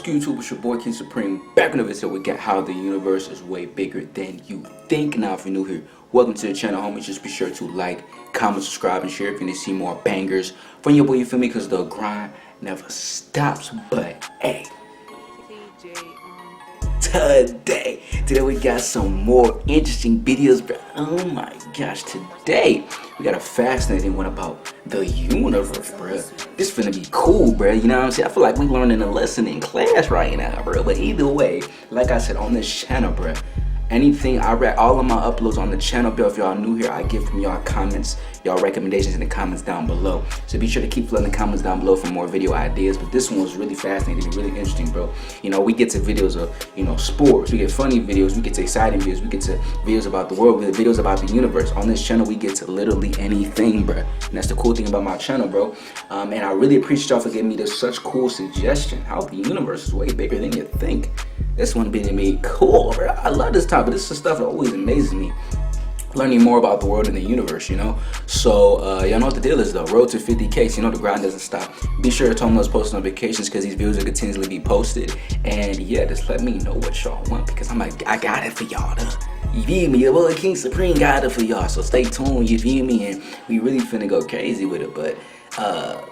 good YouTube? It's your boy KingSupreme, back in the video. We got how the universe is way bigger than you think. Now if you're new here, welcome to the channel, homies. Just be sure to like, comment, subscribe, and share if you need to see more bangers from your boy, you feel me? Because the grind never stops. But hey, today we got some more interesting videos, bro. Oh my gosh, today we got a fascinating one about the universe, bro. This finna be cool, bro. You know what I'm saying? I feel like we learning a lesson in class right now, bro. But either way, like I said, on this channel, bro, anything I read, all of my uploads on the channel, bro. If y'all new here, I give from y'all comments, y'all recommendations in the comments down below. So be sure to keep flooding the comments down below for more video ideas. But this one was really fascinating, really interesting, bro. You know, we get to videos of, you know, sports, we get funny videos, we get to exciting videos, we get to videos about the world, we get videos about the universe. On this channel, we get to literally anything, bro. And that's the cool thing about my channel, bro. And I really appreciate y'all for giving me this such cool suggestion. How the universe is way bigger than you think. This one being cool, bro. I love this topic. This is stuff that always amazes me. Learning more about the world and the universe, you know. So y'all know what the deal is though. Road to 50K, so you know the grind doesn't stop. Be sure to turn on those post notifications because these videos will continuously be posted. And yeah, just let me know what y'all want because I got it for y'all though. You feel me? Your boy KingSupreme got it for y'all. So stay tuned, you feel me? And we really finna go crazy with it. But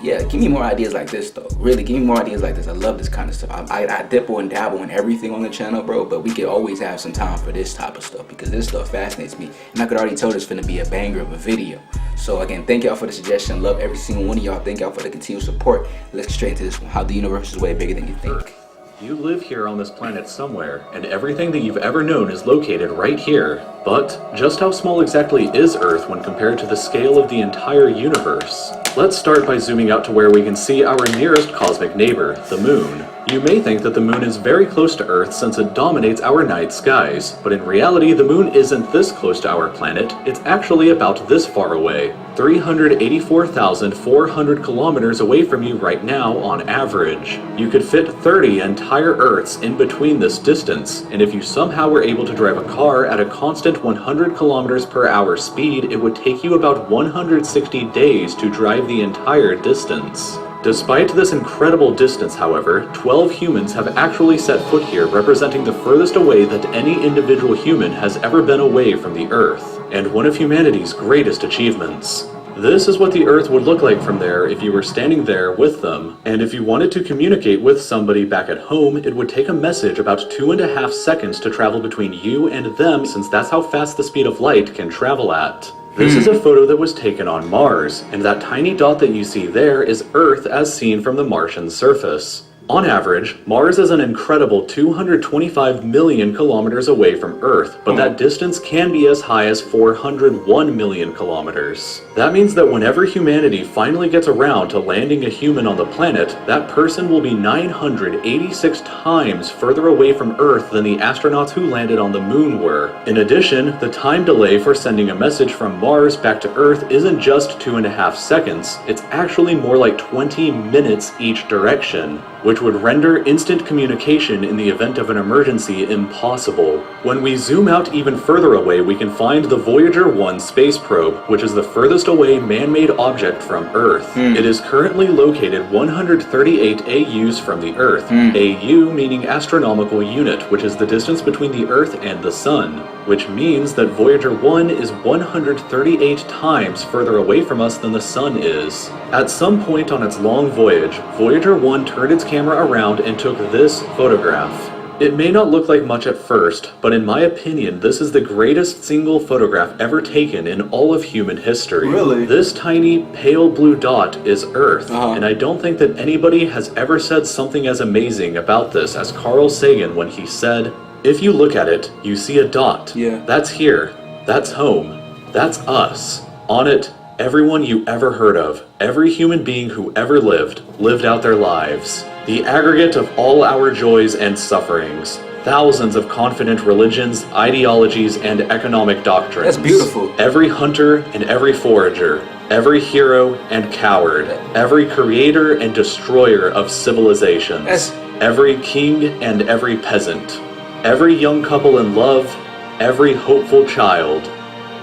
yeah, give me more ideas like this though. Really, give me more ideas like this. I love this kind of stuff. I dipple and dabble in everything on the channel, bro, but we could always have some time for this type of stuff because this stuff fascinates me. And I could already tell this finna be a banger of a video. So again, thank y'all for the suggestion. Love every single one of y'all. Thank y'all for the continued support. Let's get straight into this one. How the universe is way bigger than you think. You live here on this planet somewhere, and everything that you've ever known is located right here. But just how small exactly is Earth when compared to the scale of the entire universe? Let's start by zooming out to where we can see our nearest cosmic neighbor, the Moon. You may think that the Moon is very close to Earth since it dominates our night skies, but in reality the Moon isn't this close to our planet, it's actually about this far away. 384,400 kilometers away from you right now on average. You could fit 30 entire Earths in between this distance, and if you somehow were able to drive a car at a constant 100 kilometers per hour speed, it would take you about 160 days to drive the entire distance. Despite this incredible distance, however, 12 humans have actually set foot here, representing the furthest away that any individual human has ever been away from the Earth, and one of humanity's greatest achievements. This is what the Earth would look like from there if you were standing there with them, and if you wanted to communicate with somebody back at home, it would take a message about 2.5 seconds to travel between you and them, since that's how fast the speed of light can travel at. This is a photo that was taken on Mars, and that tiny dot that you see there is Earth as seen from the Martian surface. On average, Mars is an incredible 225 million kilometers away from Earth, but that distance can be as high as 401 million kilometers. That means that whenever humanity finally gets around to landing a human on the planet, that person will be 986 times further away from Earth than the astronauts who landed on the Moon were. In addition, the time delay for sending a message from Mars back to Earth isn't just 2.5 seconds, it's actually more like 20 minutes each direction, which would render instant communication in the event of an emergency impossible. When we zoom out even further away, we can find the Voyager 1 space probe, which is the furthest away man-made object from Earth. It is currently located 138 AUs from the Earth, AU meaning astronomical unit, which is the distance between the Earth and the Sun, which means that Voyager 1 is 138 times further away from us than the Sun is. At some point on its long voyage, Voyager 1 turned its camera around and took this photograph. It may not look like much at first, but in my opinion, this is the greatest single photograph ever taken in all of human history. Really? This tiny, pale blue dot is Earth, and I don't think that anybody has ever said something as amazing about this as Carl Sagan when he said, "If you look at it, you see a dot. Yeah. That's here. That's home. That's us. On it, everyone you ever heard of, every human being who ever lived out their lives. The aggregate of all our joys and sufferings. Thousands of confident religions, ideologies, and economic doctrines. That's beautiful. Every hunter and every forager. Every hero and coward. Every creator and destroyer of civilizations. Every king and every peasant. Every young couple in love. Every hopeful child.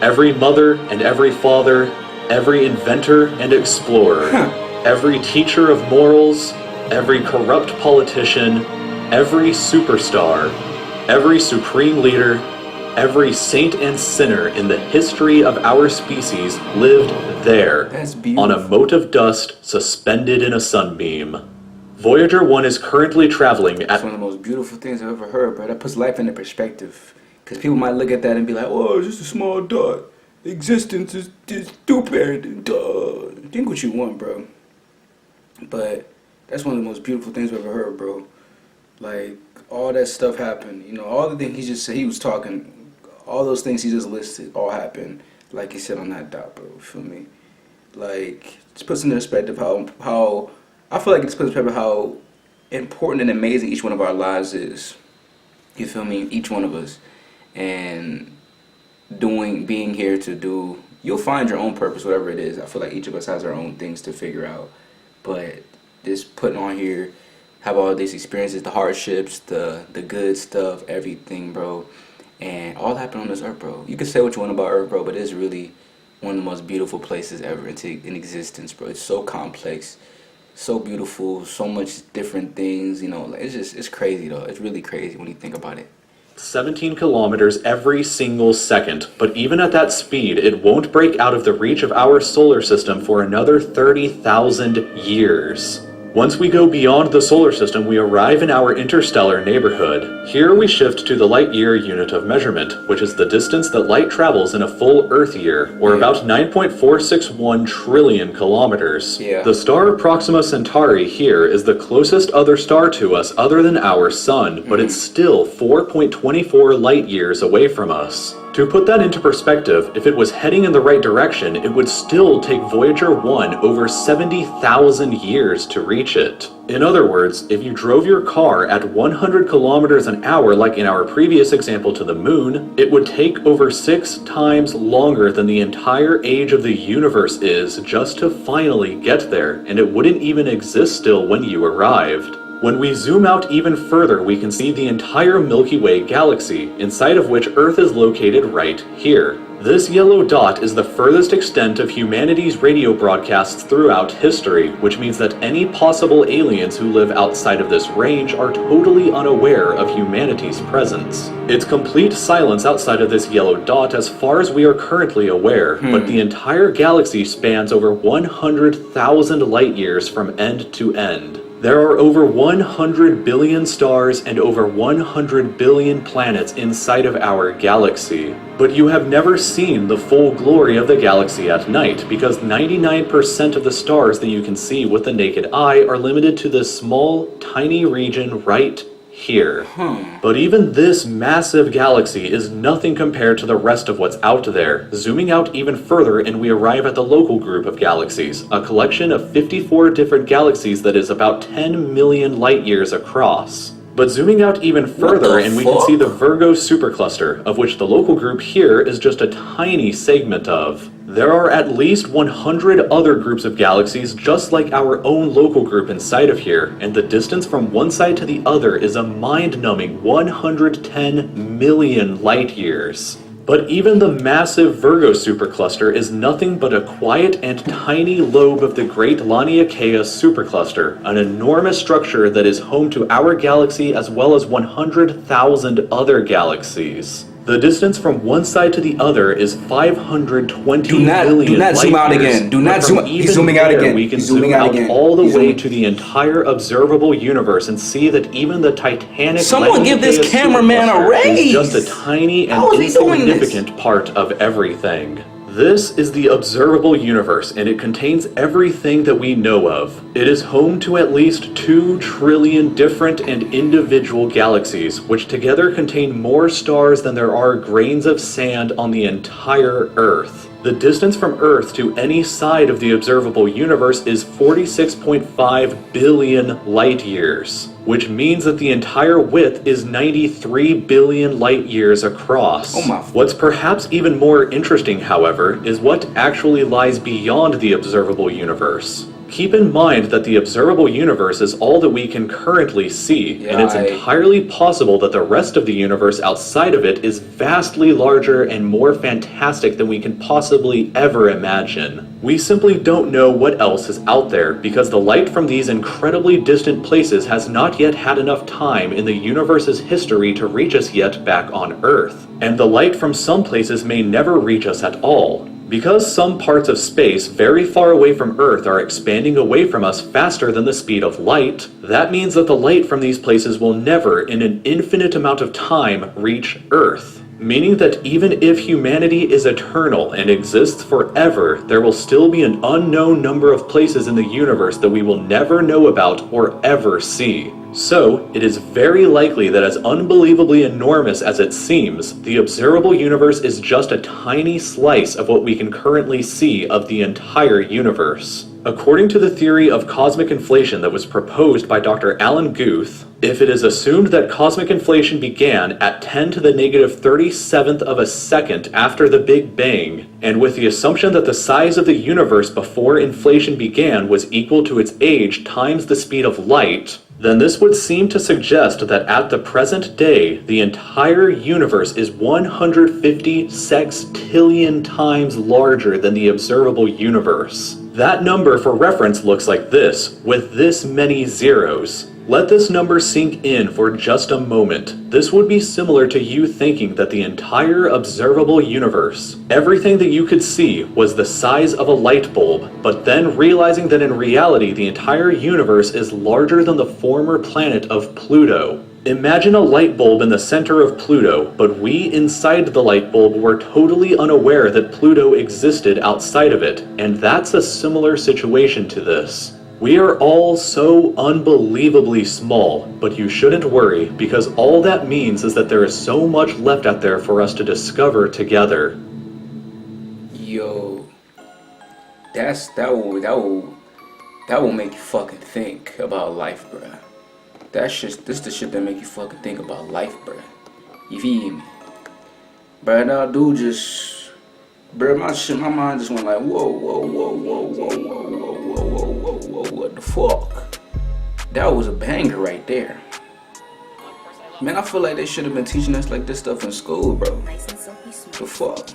Every mother and every father. Every inventor and explorer, every teacher of morals, every corrupt politician, Every superstar, every supreme leader, every saint and sinner in the history of our species lived there, That's beautiful. on a mote of dust suspended in a sunbeam. Voyager 1 is currently traveling at... That's one of the most beautiful things I've ever heard, bro. That puts life into perspective. Because people might look at that and be like, oh, it's just a small dot. Existence is stupid. Duh. Think what you want, bro. But that's one of the most beautiful things I've ever heard, bro. Like, all that stuff happened. You know, all the things he just said, he was talking, all those things he just listed all happened, like he said on that dot, bro. You feel me? Like, just puts into perspective how I feel like it just puts into perspective how important and amazing each one of our lives is. You feel me? Each one of us. And being here to do, you'll find your own purpose, whatever it is. I feel like each of us has our own things to figure out. But just putting on here, have all these experiences, the hardships, the good stuff, everything, bro. And all happened on this earth, bro. You can say what you want about Earth, bro, but it's really one of the most beautiful places ever in existence, bro. It's so complex, so beautiful, so much different things, you know. Like, it's crazy, though. It's really crazy when you think about it. 17 kilometers every single second, but even at that speed, it won't break out of the reach of our solar system for another 30,000 years. Once we go beyond the solar system, we arrive in our interstellar neighborhood. Here we shift to the light-year unit of measurement, which is the distance that light travels in a full Earth year, or about 9.461 trillion kilometers. Yeah. The star Proxima Centauri here is the closest other star to us other than our sun, but it's still 4.24 light years away from us. To put that into perspective, if it was heading in the right direction, it would still take Voyager 1 over 70,000 years to reach it. In other words, if you drove your car at 100 kilometers an hour like in our previous example to the moon, it would take over 6 times longer than the entire age of the universe is just to finally get there, and it wouldn't even exist still when you arrived. When we zoom out even further, we can see the entire Milky Way galaxy, inside of which Earth is located right here. This yellow dot is the furthest extent of humanity's radio broadcasts throughout history, which means that any possible aliens who live outside of this range are totally unaware of humanity's presence. It's complete silence outside of this yellow dot as far as we are currently aware, but the entire galaxy spans over 100,000 light years from end to end. There are over 100 billion stars and over 100 billion planets inside of our galaxy. But you have never seen the full glory of the galaxy at night, because 99% of the stars that you can see with the naked eye are limited to this small, tiny region right here. But even this massive galaxy is nothing compared to the rest of what's out there. Zooming out even further and we arrive at the local group of galaxies, a collection of 54 different galaxies that is about 10 million light years across. But zooming out even further and we can see the Virgo supercluster, of which the local group here is just a tiny segment of. There are at least 100 other groups of galaxies just like our own local group inside of here, and the distance from one side to the other is a mind-numbing 110 million light years. But even the massive Virgo supercluster is nothing but a quiet and tiny lobe of the Great Laniakea supercluster, an enormous structure that is home to our galaxy as well as 100,000 other galaxies. The distance from one side to the other is 520 million Do not zoom out again. Do not zoom out. He's zooming out again. We can zoom out all the way to the entire observable universe and see that even the Titanic. Someone give this cameraman a raise. Is just a tiny and insignificant part of everything. This is the observable universe, and it contains everything that we know of. It is home to at least 2 trillion different and individual galaxies, which together contain more stars than there are grains of sand on the entire Earth. The distance from Earth to any side of the observable universe is 46.5 billion light years, which means that the entire width is 93 billion light years across. What's perhaps even more interesting, however, is what actually lies beyond the observable universe. Keep in mind that the observable universe is all that we can currently see, and it's entirely possible that the rest of the universe outside of it is vastly larger and more fantastic than we can possibly ever imagine. We simply don't know what else is out there because the light from these incredibly distant places has not yet had enough time in the universe's history to reach us yet back on Earth. And the light from some places may never reach us at all. Because some parts of space very far away from Earth are expanding away from us faster than the speed of light, that means that the light from these places will never, in an infinite amount of time, reach Earth. Meaning that even if humanity is eternal and exists forever, there will still be an unknown number of places in the universe that we will never know about or ever see. So, it is very likely that as unbelievably enormous as it seems, the observable universe is just a tiny slice of what we can currently see of the entire universe. According to the theory of cosmic inflation that was proposed by Dr. Alan Guth, if it is assumed that cosmic inflation began at 10 to the negative 37th of a second after the Big Bang, and with the assumption that the size of the universe before inflation began was equal to its age times the speed of light, then this would seem to suggest that at the present day, the entire universe is 150 sextillion times larger than the observable universe. That number for reference looks like this, with this many zeros. Let this number sink in for just a moment. This would be similar to you thinking that the entire observable universe, everything that you could see, was the size of a light bulb, but then realizing that in reality the entire universe is larger than the former planet of Pluto. Imagine a light bulb in the center of Pluto, but we inside the light bulb were totally unaware that Pluto existed outside of it, and that's a similar situation to this. We are all so unbelievably small, but you shouldn't worry, because all that means is that there is so much left out there for us to discover together. Yo, that will make you fucking think about life, bruh. This the shit that make you fucking think about life, bruh. You feel me? Bruh, now dude just, bruh, my mind just went like, whoa, what the fuck? That was a banger right there. Man, I feel like they should have been teaching us like this stuff in school, bro. The fuck?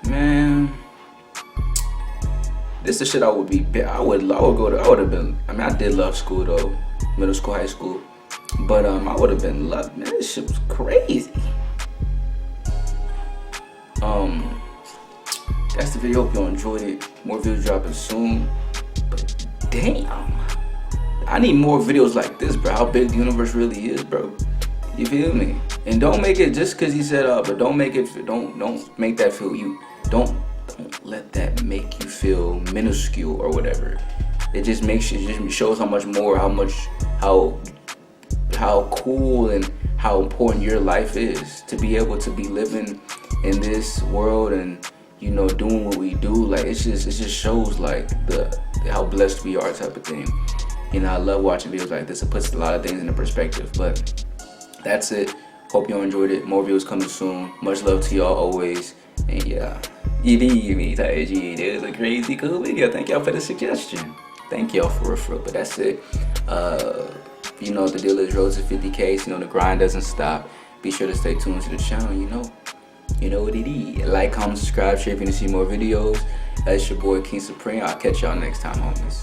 Man. This is shit I would have been, I mean, I did love school though. Middle school, high school. But I would have been loved. Man, this shit was crazy. That's the video. Hope y'all enjoyed it. More videos dropping soon. But damn, I need more videos like this, bro. How big the universe really is, bro. You feel me? And don't make it just because he said but don't make it. Don't make that feel you. Don't let that make you feel minuscule or whatever. It just makes you, it just shows how much more, how cool and how important your life is to be able to be living in this world and, you know, doing what we do. Like it just shows like how blessed we are type of thing. You know, I love watching videos like this. It puts a lot of things into perspective. But that's it. Hope y'all enjoyed it. More videos coming soon. Much love to y'all always. And yeah, it was a crazy cool video. Thank y'all for the suggestion. Thank y'all for real. But that's it. You know the deal is road to 50K. You know the grind doesn't stop. Be sure to stay tuned to the channel. You know what it is. Like, comment, subscribe, share if you want to see more videos. That's your boy KingSupreme. I'll catch y'all next time, homies.